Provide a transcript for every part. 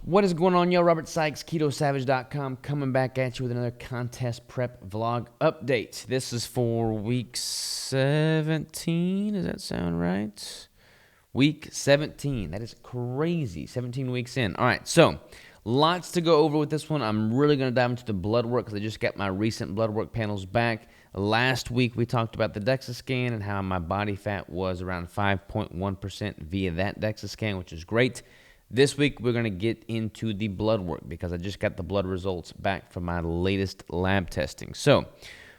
What is going on, y'all? Robert Sykes, KetoSavage.com, coming back at you with another contest prep vlog update. This is for week 17. Does that sound right? Week 17. That is crazy. 17 weeks in. All right, so lots to go over with this one. I'm really going to dive into the blood work because I just got my recent blood work panels back. Last week, we talked about the DEXA scan and how my body fat was around 5.1% via that DEXA scan, which is great. This week, we're going to get into the blood work because I just got the blood results back from my latest lab testing. So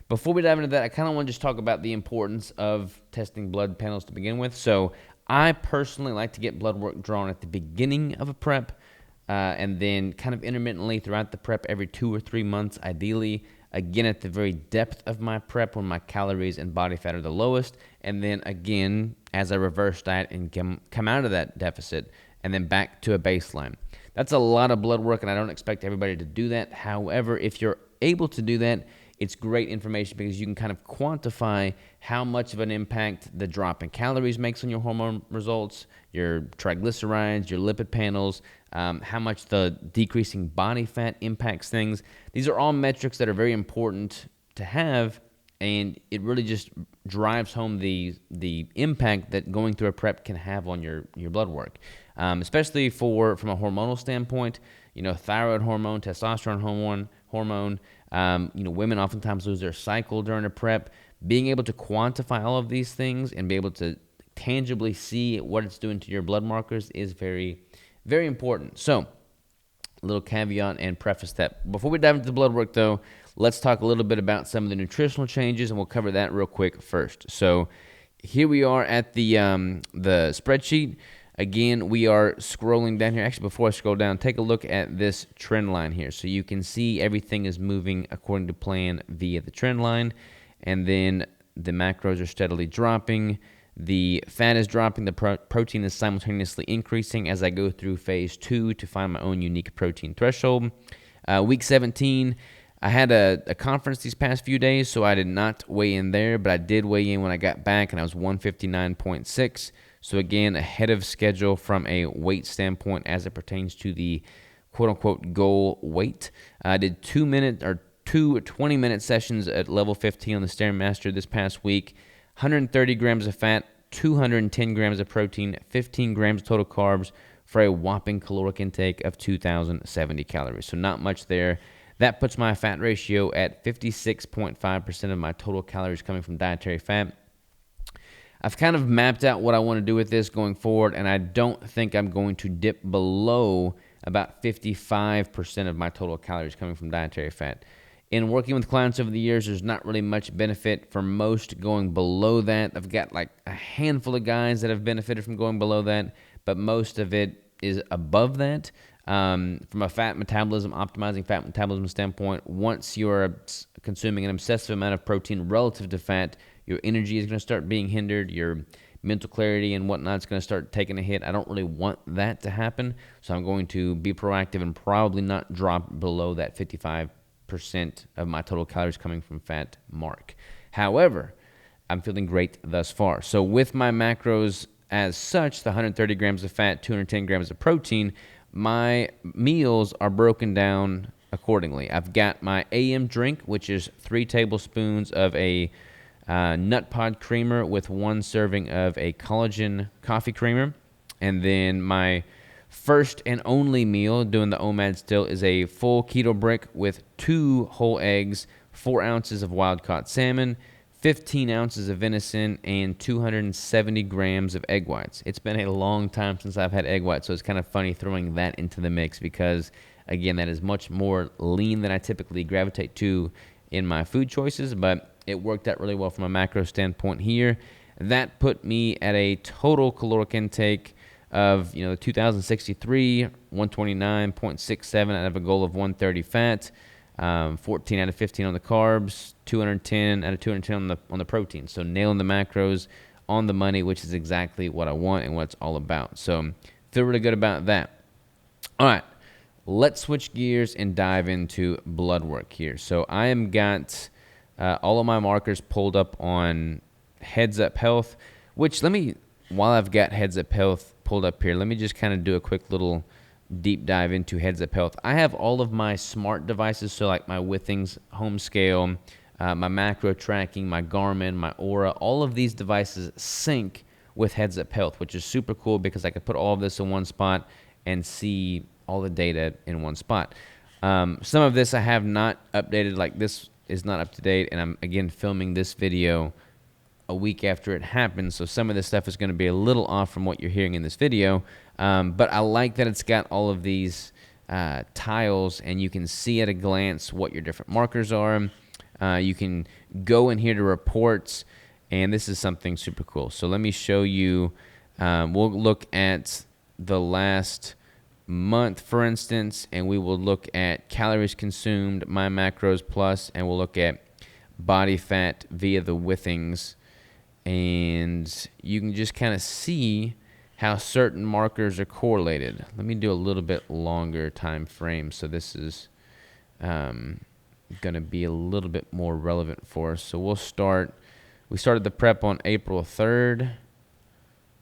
before we dive into that, I kind of want to just talk about the importance of testing blood panels to begin with. So I personally like to get blood work drawn at the beginning of a prep and then kind of intermittently throughout the prep every 2 or 3 months, ideally. Again, at the very depth of my prep when my calories and body fat are the lowest. And then again, as I reverse diet and come out of that deficit, and then back to a baseline. That's a lot of blood work, and I don't expect everybody to do that. However, if you're able to do that, it's great information because you can kind of quantify how much of an impact the drop in calories makes on your hormone results, your triglycerides, your lipid panels, how much the decreasing body fat impacts things. These are all metrics that are very important to have, and it really just drives home the impact that going through a prep can have on your blood work. Especially from a hormonal standpoint, thyroid hormone, testosterone hormone, women oftentimes lose their cycle during a prep. Being able to quantify all of these things and be able to tangibly see what it's doing to your blood markers is very, very important. So, a little caveat and preface that. Before we dive into the blood work, though, let's talk a little bit about some of the nutritional changes, and we'll cover that real quick first. So, here we are at the spreadsheet. Again, we are scrolling down here. Actually, before I scroll down, take a look at this trend line here. So you can see everything is moving according to plan via the trend line. And then the macros are steadily dropping. The fat is dropping. The protein is simultaneously increasing as I go through phase 2 to find my own unique protein threshold. Week 17, I had a conference these past few days, so I did not weigh in there, but I did weigh in when I got back, and I was 159.6. So again, ahead of schedule from a weight standpoint as it pertains to the quote-unquote goal weight. I did 2 20-minute sessions at level 15 on the Stairmaster this past week. 130 grams of fat, 210 grams of protein, 15 grams of total carbs for a whopping caloric intake of 2,070 calories. So not much there. That puts my fat ratio at 56.5% of my total calories coming from dietary fat. I've kind of mapped out what I want to do with this going forward, and I don't think I'm going to dip below about 55% of my total calories coming from dietary fat. In working with clients over the years, there's not really much benefit for most going below that. I've got like a handful of guys that have benefited from going below that, but most of it is above that. From a fat metabolism, optimizing fat metabolism standpoint, once you're consuming an obsessive amount of protein relative to fat, your energy is going to start being hindered. Your mental clarity and whatnot is going to start taking a hit. I don't really want that to happen, so I'm going to be proactive and probably not drop below that 55% of my total calories coming from fat mark. However, I'm feeling great thus far. So with my macros as such, the 130 grams of fat, 210 grams of protein, my meals are broken down accordingly. I've got my AM drink, which is 3 tablespoons of a nut pod creamer with 1 serving of a collagen coffee creamer. And then my first and only meal, doing the OMAD still, is a full keto brick with 2 whole eggs, 4 ounces of wild-caught salmon, 15 ounces of venison, and 270 grams of egg whites. It's been a long time since I've had egg whites, so it's kind of funny throwing that into the mix because, again, that is much more lean than I typically gravitate to in my food choices, but it worked out really well from a macro standpoint here. That put me at a total caloric intake of 2,063, 129.67 out of a goal of 130 fat, 14 out of 15 on the carbs, 210 out of 210 on the protein. So nailing the macros on the money, which is exactly what I want and what it's all about. So feel really good about that. All right, let's switch gears and dive into blood work here. So I am got all of my markers pulled up on Heads Up Health, which while I've got Heads Up Health pulled up here, let me just kind of do a quick little deep dive into Heads Up Health. I have all of my smart devices, so like my Withings home scale, my macro tracking, my Garmin, my Aura, all of these devices sync with Heads Up Health, which is super cool because I could put all of this in one spot and see all the data in one spot. Some of this I have not updated, like this is not up to date, and I'm again filming this video a week after it happened, so some of this stuff is going to be a little off from what you're hearing in this video, but I like that it's got all of these tiles, and you can see at a glance what your different markers are. You can go in here to reports, and this is something super cool. So let me show you. We'll look at the last month, for instance, and we will look at calories consumed, my macros plus, and we'll look at body fat via the Withings, and you can just kind of see how certain markers are correlated. Let me do a little bit longer time frame, so this is going to be a little bit more relevant for us. So we started the prep on April 3rd,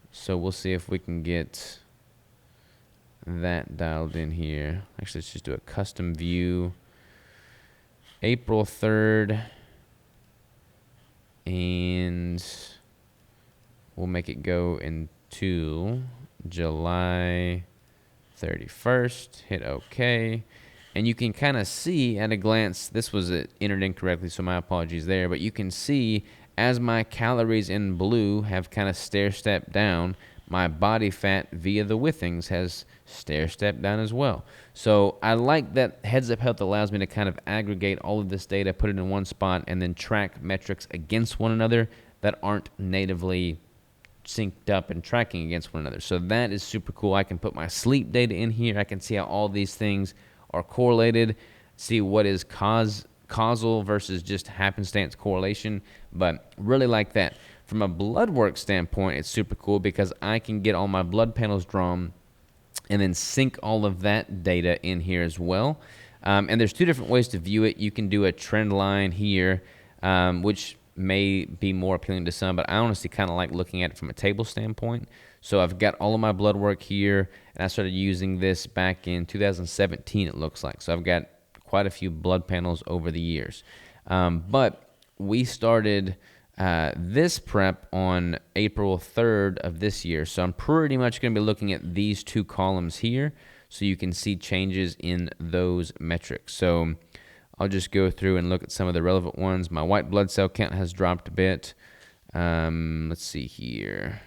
so we'll see if we can get that dialed in here. Actually, let's just do a custom view. April 3rd, and we'll make it go into July 31st. Hit OK. And you can kind of see at a glance, this was entered incorrectly, so my apologies there, but you can see as my calories in blue have kind of stair-stepped down, my body fat via the Withings has stair-stepped down as well. So I like that Heads Up Health allows me to kind of aggregate all of this data, put it in one spot, and then track metrics against one another that aren't natively synced up and tracking against one another. So that is super cool. I can put my sleep data in here. I can see how all these things are correlated, see what is causal versus just happenstance correlation, but really like that. From a blood work standpoint, it's super cool because I can get all my blood panels drawn and then sync all of that data in here as well. And there's two different ways to view it. You can do a trend line here, which may be more appealing to some, but I honestly kind of like looking at it from a table standpoint. So I've got all of my blood work here, and I started using this back in 2017, it looks like. So I've got quite a few blood panels over the years. But we started this prep on April 3rd of this year. So I'm pretty much going to be looking at these two columns here so you can see changes in those metrics. So I'll just go through and look at some of the relevant ones. My white blood cell count has dropped a bit. Let's see here.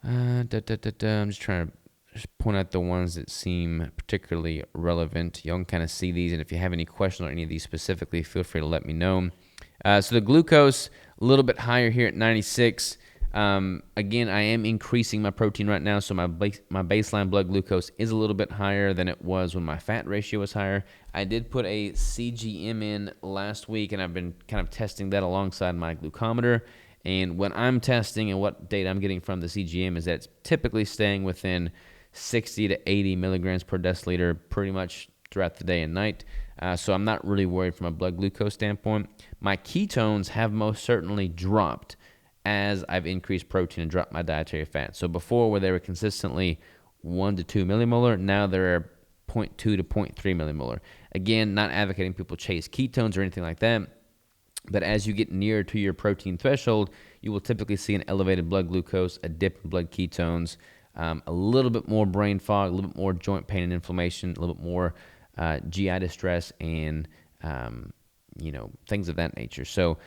I'm just trying to point out the ones that seem particularly relevant. You can kind of see these, and if you have any questions on any of these specifically, feel free to let me know. So the glucose, a little bit higher here at 96. Again, I am increasing my protein right now, so my baseline blood glucose is a little bit higher than it was when my fat ratio was higher. I did put a CGM in last week, and I've been kind of testing that alongside my glucometer. And when I'm testing and what data I'm getting from the CGM is that it's typically staying within 60 to 80 milligrams per deciliter pretty much throughout the day and night. So I'm not really worried from a blood glucose standpoint. My ketones have most certainly dropped as I've increased protein and dropped my dietary fat. So before, where they were consistently 1 to 2 millimolar, now they're 0.2 to 0.3 millimolar. Again, not advocating people chase ketones or anything like that, but as you get nearer to your protein threshold, you will typically see an elevated blood glucose, a dip in blood ketones, a little bit more brain fog, a little bit more joint pain and inflammation, a little bit more GI distress, and things of that nature. So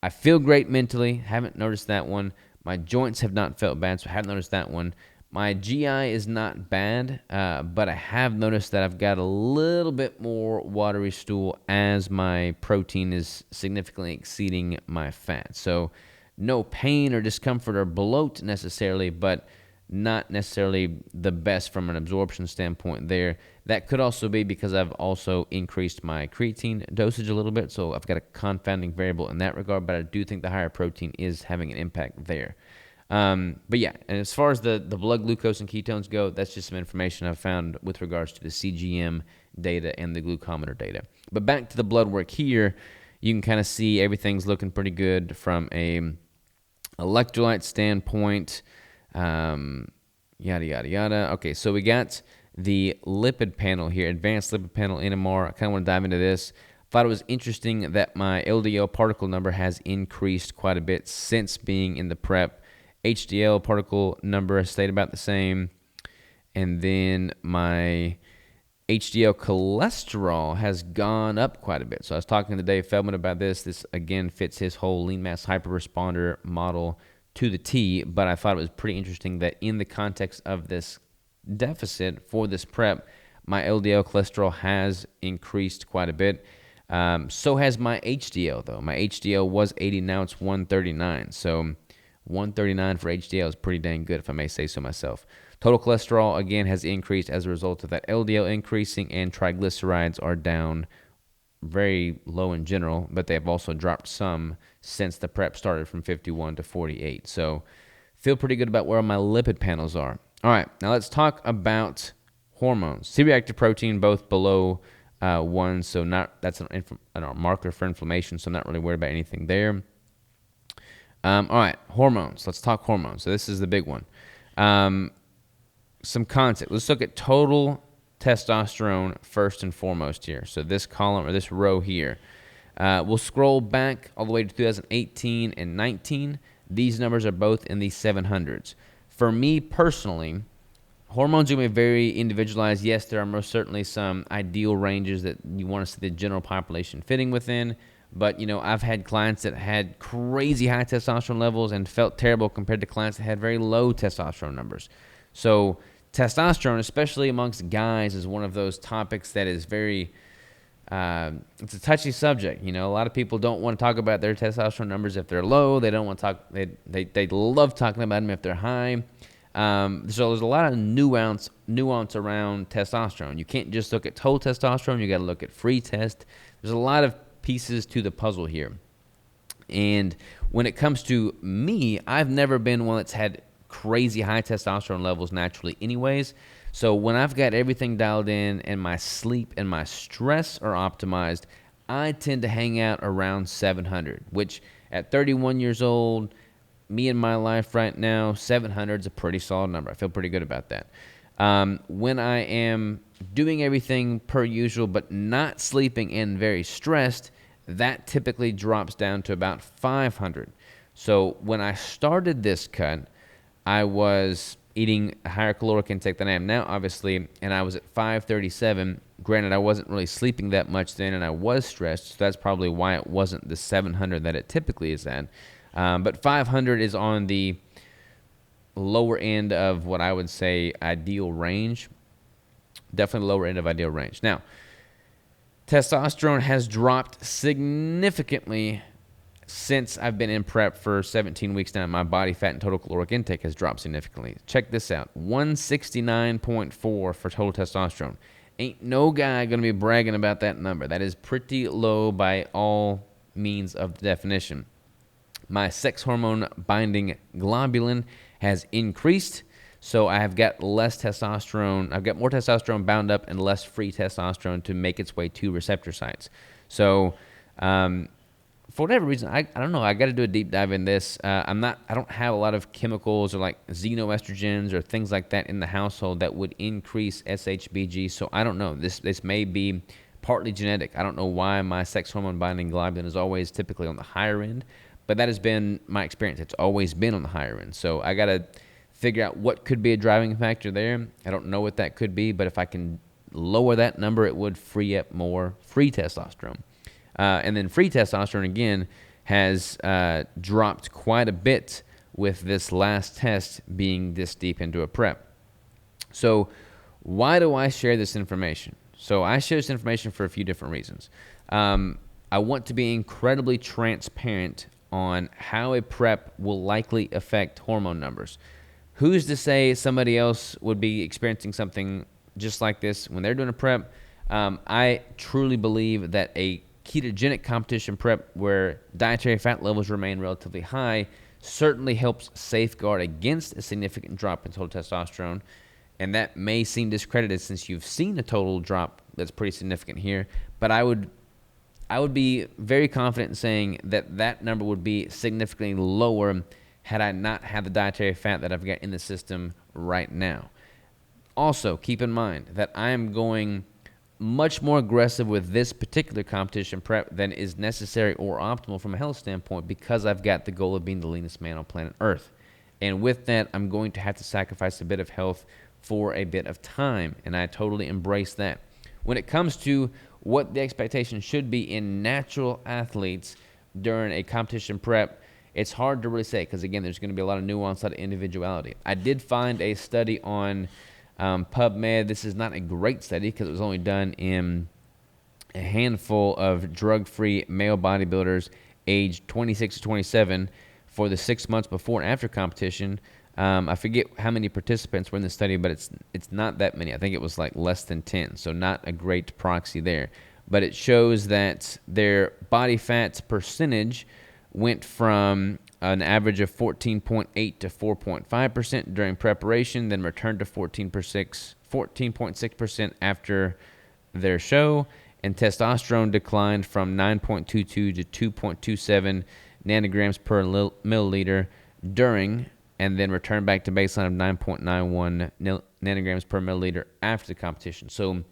I feel great mentally. Haven't noticed that one. My joints have not felt bad, so I haven't noticed that one. My GI is not bad, but I have noticed that I've got a little bit more watery stool as my protein is significantly exceeding my fat. So no pain or discomfort or bloat necessarily, but not necessarily the best from an absorption standpoint there. That could also be because I've also increased my creatine dosage a little bit, so I've got a confounding variable in that regard, but I do think the higher protein is having an impact there. But yeah, and as far as the blood glucose and ketones go, that's just some information I've found with regards to the CGM data and the glucometer data. But back to the blood work here, you can kind of see everything's looking pretty good from a electrolyte standpoint, yada, yada, yada. Okay, so we got the lipid panel here, advanced lipid panel NMR. I kind of want to dive into this. Thought it was interesting that my LDL particle number has increased quite a bit since being in the prep. HDL particle number has stayed about the same. And then my HDL cholesterol has gone up quite a bit. So I was talking to Dave Feldman about this. This, again, fits his whole lean mass hyperresponder model to the T. But I thought it was pretty interesting that in the context of this deficit for this prep, my LDL cholesterol has increased quite a bit. So has my HDL, though. My HDL was 80, now it's 139. So 139 for HDL is pretty dang good, if I may say so myself. Total cholesterol, again, has increased as a result of that LDL increasing, and triglycerides are down very low in general, but they have also dropped some since the prep started from 51 to 48. So feel pretty good about where my lipid panels are. All right, now let's talk about hormones. C-reactive protein, both below 1, so that's a marker for inflammation, so I'm not really worried about anything there. All right, hormones. Let's talk hormones. So this is the big one. Some concept. Let's look at total testosterone first and foremost here. So this column or this row here. We'll scroll back all the way to 2018 and 19. These numbers are both in the 700s. For me personally, hormones are going to be very individualized. Yes, there are most certainly some ideal ranges that you want to see the general population fitting within. But, I've had clients that had crazy high testosterone levels and felt terrible compared to clients that had very low testosterone numbers. So testosterone, especially amongst guys, is one of those topics that is very, it's a touchy subject. A lot of people don't want to talk about their testosterone numbers if they're low. They don't want to talk, they love talking about them if they're high. So there's a lot of nuance around testosterone. You can't just look at total testosterone. You got to look at free test. There's a lot of pieces to the puzzle here. And when it comes to me, I've never been one that's had crazy high testosterone levels naturally anyways. So when I've got everything dialed in and my sleep and my stress are optimized, I tend to hang out around 700, which at 31 years old, me and my life right now, 700 is a pretty solid number. I feel pretty good about that. When I am doing everything per usual but not sleeping and very stressed, that typically drops down to about 500. So when I started this cut, I was eating a higher caloric intake than I am now, obviously, and I was at 537. Granted, I wasn't really sleeping that much then, and I was stressed, so that's probably why it wasn't the 700 that it typically is at. But 500 is on the lower end of what I would say ideal range. Definitely lower end of ideal range. Now, testosterone has dropped significantly since I've been in prep for 17 weeks now. My body fat and total caloric intake has dropped significantly. Check this out. 169.4 for total testosterone. Ain't no guy going to be bragging about that number. That is pretty low by all means of the definition. My sex hormone binding globulin has increased, so I have got less testosterone. I've got more testosterone bound up and less free testosterone to make its way to receptor sites. So, for whatever reason, I don't know. I got to do a deep dive in this. I don't have a lot of chemicals or like xenoestrogens or things like that in the household that would increase SHBG. So I don't know. This may be partly genetic. I don't know why my sex hormone binding globulin is always typically on the higher end. But that has been my experience. It's always been on the higher end. So I got to figure out what could be a driving factor there. I don't know what that could be, but if I can lower that number, it would free up more free testosterone. And then free testosterone, again, has dropped quite a bit with this last test being this deep into a prep. So why do I share this information? So I share this information for a few different reasons. I want to be incredibly transparent on how a prep will likely affect hormone numbers. Who's to say somebody else would be experiencing something just like this when they're doing a prep? I truly believe that a ketogenic competition prep where dietary fat levels remain relatively high certainly helps safeguard against a significant drop in total testosterone. And that may seem discredited since you've seen a total drop that's pretty significant here. But I would be very confident in saying that that number would be significantly lower had I not had the dietary fat that I've got in the system right now. Also, keep in mind that I am going much more aggressive with this particular competition prep than is necessary or optimal from a health standpoint because I've got the goal of being the leanest man on planet Earth. And with that, I'm going to have to sacrifice a bit of health for a bit of time, and I totally embrace that. When it comes to what the expectation should be in natural athletes during a competition prep, it's hard to really say because, again, there's going to be a lot of nuance, a lot of individuality. I did find a study on PubMed. This is not a great study because it was only done in a handful of drug-free male bodybuilders aged 26 to 27 for the 6 months before and after competition. I forget how many participants were in the study, but it's not that many. I think it was like less than 10, so not a great proxy there. But it shows that their body fat percentage went from an average of 14.8 to 4.5% during preparation, then returned to 14.6% after their show, and testosterone declined from 9.22 to 2.27 nanograms per milliliter during, and then returned back to baseline of 9.91 nanograms per milliliter after the competition. So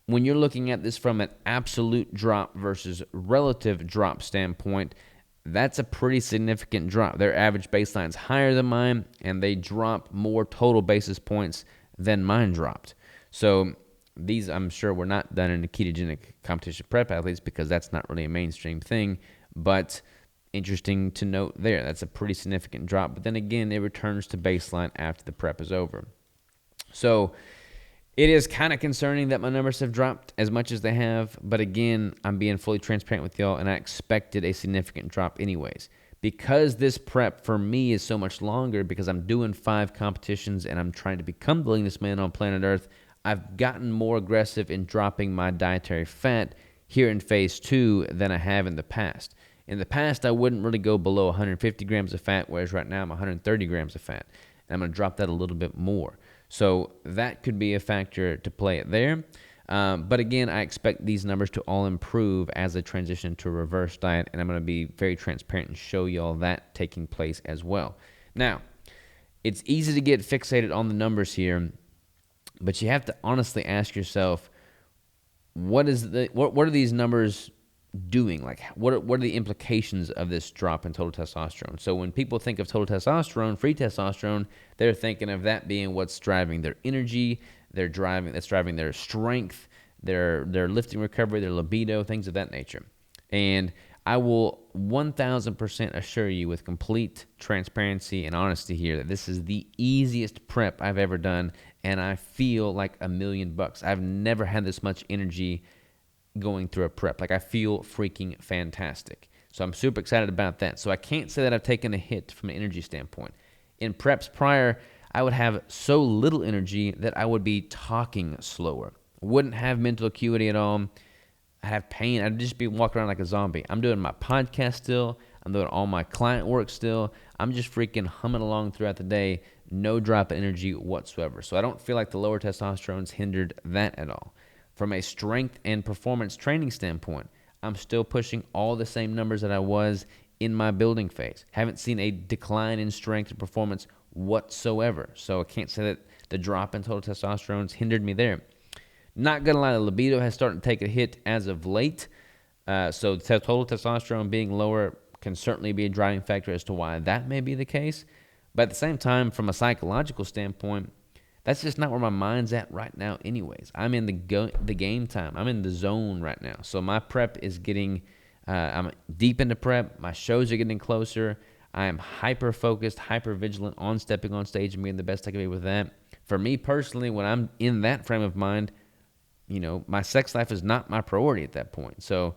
when you're looking at this from an absolute drop versus relative drop standpoint, that's a pretty significant drop. Their average baseline is higher than mine, and they drop more total basis points than mine dropped. So these, I'm sure, were not done in a ketogenic competition prep athletes because that's not really a mainstream thing, but interesting to note there. That's a pretty significant drop, but then again, it returns to baseline after the prep is over. So it is kind of concerning that my numbers have dropped as much as they have, but again, I'm being fully transparent with y'all, and I expected a significant drop anyways. Because this prep for me is so much longer, because I'm doing 5 competitions and I'm trying to become the leanest man on planet Earth, I've gotten more aggressive in dropping my dietary fat here in phase 2 than I have in the past. In the past, I wouldn't really go below 150 grams of fat, whereas right now I'm 130 grams of fat. And I'm going to drop that a little bit more. So that could be a factor to play it there. But again, I expect these numbers to all improve as I transition to a reverse diet, and I'm going to be very transparent and show you all that taking place as well. Now, it's easy to get fixated on the numbers here, but you have to honestly ask yourself, what are these numbers doing? Like, what are the implications of this drop in total testosterone? So when people think of total testosterone, free testosterone, they're thinking of that being what's driving their energy, that's driving their strength, their lifting recovery, their libido, things of that nature. And I will 1,000% assure you with complete transparency and honesty here that this is the easiest prep I've ever done, and I feel like $1,000,000. I've never had this much energy going through a prep. Like, I feel freaking fantastic. So I'm super excited about that. So I can't say that I've taken a hit from an energy standpoint. In preps prior, I would have so little energy that I would be talking slower. Wouldn't have mental acuity at all. I'd have pain. I'd just be walking around like a zombie. I'm doing my podcast still. I'm doing all my client work still. I'm just freaking humming along throughout the day. No drop of energy whatsoever. So I don't feel like the lower testosterone's hindered that at all. From a strength and performance training standpoint, I'm still pushing all the same numbers that I was in my building phase. Haven't seen a decline in strength and performance whatsoever. So I can't say that the drop in total testosterone's hindered me there. Not going to lie, the libido has started to take a hit as of late. So total testosterone being lower can certainly be a driving factor as to why that may be the case. But at the same time, from a psychological standpoint, that's just not where my mind's at right now anyways. I'm in the game time. I'm in the zone right now. So my prep is getting, I'm deep into prep. My shows are getting closer. I am hyper-focused, hyper-vigilant on stepping on stage and being the best I can be with that. For me personally, when I'm in that frame of mind, you know, my sex life is not my priority at that point. So,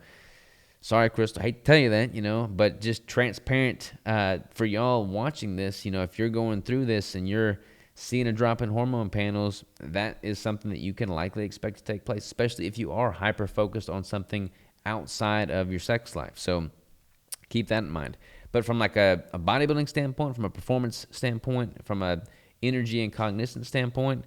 sorry, Crystal, I hate to tell you that, you know, but just transparent for y'all watching this, you know, if you're going through this and you're seeing a drop in hormone panels, that is something that you can likely expect to take place, especially if you are hyper-focused on something outside of your sex life. So keep that in mind. But from like a bodybuilding standpoint, from a performance standpoint, from a energy and cognition standpoint,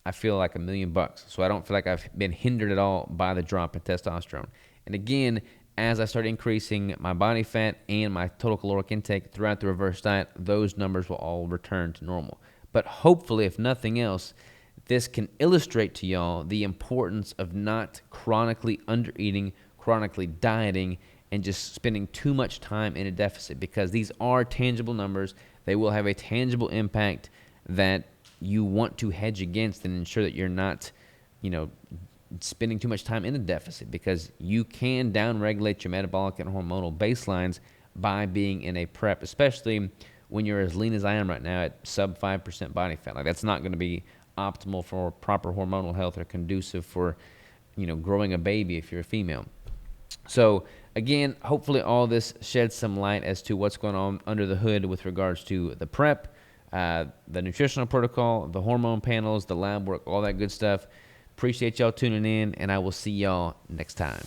I feel like $1,000,000. So I don't feel like I've been hindered at all by the drop in testosterone. And again, as I start increasing my body fat and my total caloric intake throughout the reverse diet, those numbers will all return to normal. But hopefully, if nothing else, this can illustrate to y'all the importance of not chronically undereating, chronically dieting, and just spending too much time in a deficit, because these are tangible numbers. They will have a tangible impact that you want to hedge against and ensure that you're not, spending too much time in a deficit, because you can downregulate your metabolic and hormonal baselines by being in a prep, especially when you're as lean as I am right now at sub 5% body fat. Like, that's not going to be optimal for proper hormonal health or conducive for, growing a baby if you're a female. So again, hopefully all this sheds some light as to what's going on under the hood with regards to the prep, the nutritional protocol, the hormone panels, the lab work, all that good stuff. Appreciate y'all tuning in, and I will see y'all next time.